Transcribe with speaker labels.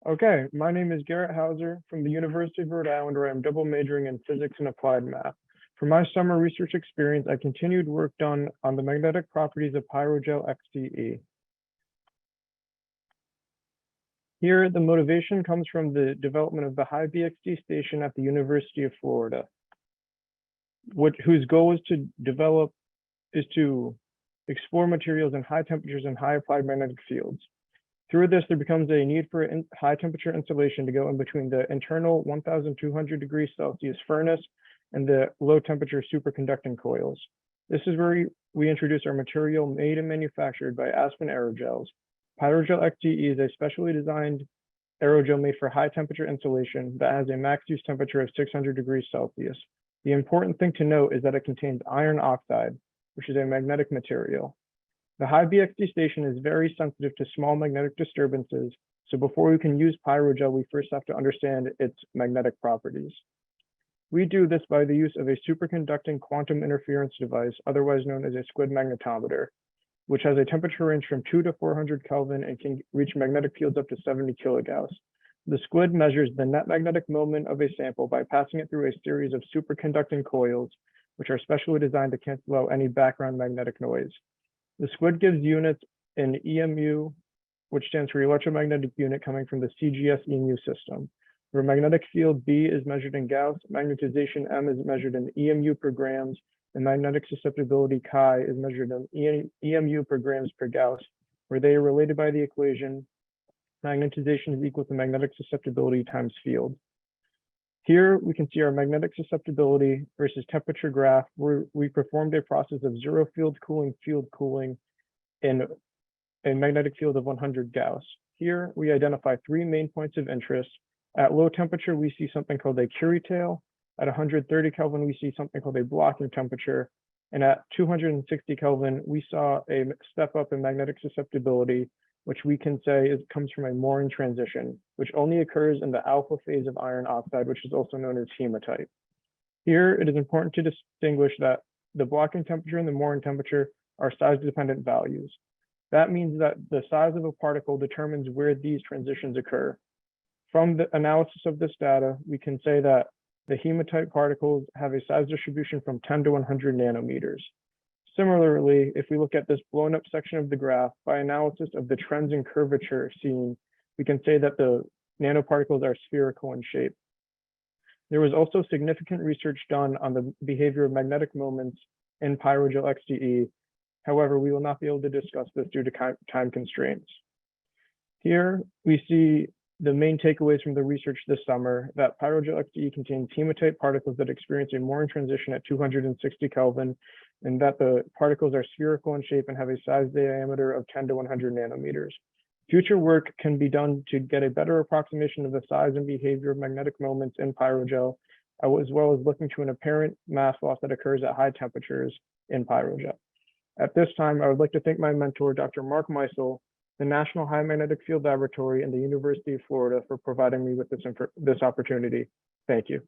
Speaker 1: Okay, my name is Garrett Hauser from the University of Rhode Island, where I'm double majoring in physics and applied math. For my summer research experience, I continued work done on the magnetic properties of pyrogel XDE. Here, the motivation comes from the development of the high BXD station at the University of Florida, whose goal is to explore materials in high temperatures and high applied magnetic fields. Through this, there becomes a need for high temperature insulation to go in between the internal 1,200 degrees Celsius furnace and the low temperature superconducting coils. This is where we introduce our material made and manufactured by Aspen Aerogels. Pyrogel XDE is a specially designed aerogel made for high temperature insulation that has a max use temperature of 600 degrees Celsius. The important thing to note is that it contains iron oxide, which is a magnetic material. The high BXD station is very sensitive to small magnetic disturbances, so before we can use pyrogel, we first have to understand its magnetic properties. We do this by the use of a superconducting quantum interference device, otherwise known as a squid magnetometer, which has a temperature range from 2 to 400 Kelvin and can reach magnetic fields up to 70 kilogauss. The squid measures the net magnetic moment of a sample by passing it through a series of superconducting coils, which are specially designed to cancel out any background magnetic noise. The squid gives units in EMU, which stands for electromagnetic unit coming from the CGS EMU system, where magnetic field B is measured in Gauss, magnetization M is measured in EMU per grams, and magnetic susceptibility chi is measured in EMU per grams per Gauss, where they are related by the equation magnetization is equal to magnetic susceptibility times field. Here we can see our magnetic susceptibility versus temperature graph, where we performed a process of zero field cooling in a magnetic field of 100 Gauss. Here we identify three main points of interest. At low temperature, we see something called a Curie tail. At 130 Kelvin, we see something called a blocking temperature. And at 260 Kelvin, we saw a step up in magnetic susceptibility, which we can say comes from a Morin transition, which only occurs in the alpha phase of iron oxide, which is also known as hematite. Here, it is important to distinguish that the blocking temperature and the Morin temperature are size-dependent values. That means that the size of a particle determines where these transitions occur. From the analysis of this data, we can say that the hematite particles have a size distribution from 10 to 100 nanometers. Similarly, if we look at this blown up section of the graph, by analysis of the trends in curvature seen, we can say that the nanoparticles are spherical in shape. There was also significant research done on the behavior of magnetic moments in pyrogel XDE. However, we will not be able to discuss this due to time constraints. Here we see the main takeaways from the research this summer, that pyrogel XDE contains hematite particles that experience a Morin transition at 260 Kelvin, and that the particles are spherical in shape and have a size diameter of 10 to 100 nanometers. Future work can be done to get a better approximation of the size and behavior of magnetic moments in pyrogel, as well as looking to an apparent mass loss that occurs at high temperatures in pyrogel. At this time, I would like to thank my mentor, Dr. Mark Meisel, the National High Magnetic Field Laboratory and the University of Florida for providing me with this opportunity. Thank you.